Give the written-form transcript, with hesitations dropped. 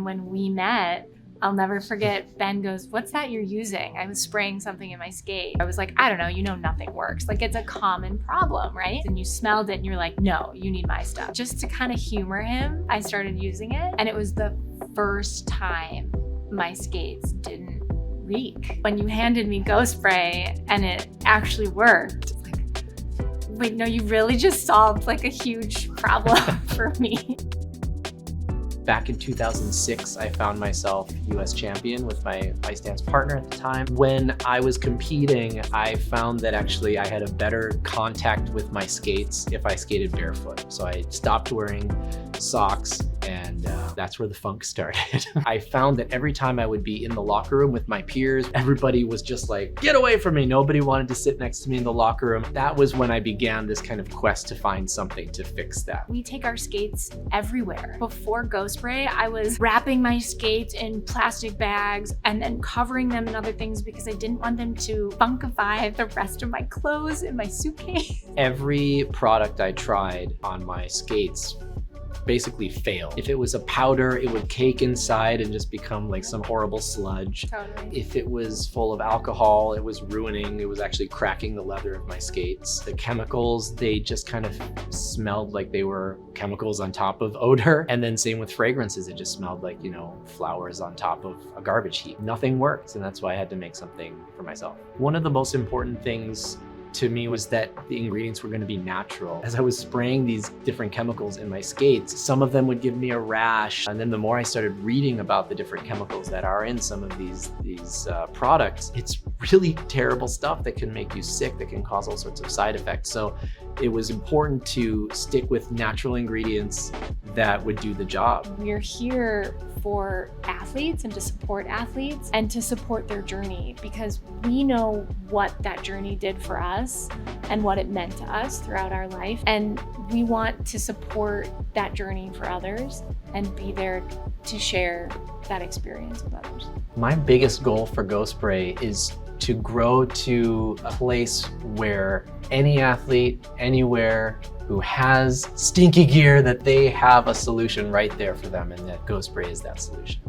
when we met, I'll never forget, Ben goes, "What's that you're using?" I was spraying something in my skate. I was like, "I don't know, you know nothing works." Like, it's a common problem, right? And you smelled it and you're like, "No, you need my stuff." Just to kind of humor him, I started using it. And it was the first time my skates didn't reek. When you handed me GOeSPRAY and it actually worked, like, wait, no, you really just solved like a huge problem for me. Back in 2006, I found myself US champion with my ice dance partner at the time. When I was competing, I found that actually I had a better contact with my skates if I skated barefoot. So I stopped wearing socks, and that's where the funk started. I found that every time I would be in the locker room with my peers, everybody was just like, "Get away from me." Nobody wanted to sit next to me in the locker room. That was when I began this kind of quest to find something to fix that. We take our skates everywhere. Before GOeSPRAY, I was wrapping my skates in plastic bags and then covering them in other things because I didn't want them to funkify the rest of my clothes in my suitcase. Every product I tried on my skates basically failed. If it was a powder, it would cake inside and just become like some horrible sludge. Totally. If it was full of alcohol, it was ruining, it was actually cracking the leather of my skates. The chemicals, they just kind of smelled like they were chemicals on top of odor. And then same with fragrances, it just smelled like, you know, flowers on top of a garbage heap. Nothing worked, and that's why I had to make something for myself. One of the most important things to me was that the ingredients were going to be natural. As I was spraying these different chemicals in my skates, some of them would give me a rash. And then the more I started reading about the different chemicals that are in some of these products, it's really terrible stuff that can make you sick, that can cause all sorts of side effects. So it was important to stick with natural ingredients that would do the job. We're here for athletes and to support athletes and to support their journey, because we know what that journey did for us and what it meant to us throughout our life. And we want to support that journey for others and be there to share that experience with others. My biggest goal for GOeSPRAY is to grow to a place where any athlete, anywhere, who has stinky gear, that they have a solution right there for them, and that GOeSPRAY is that solution.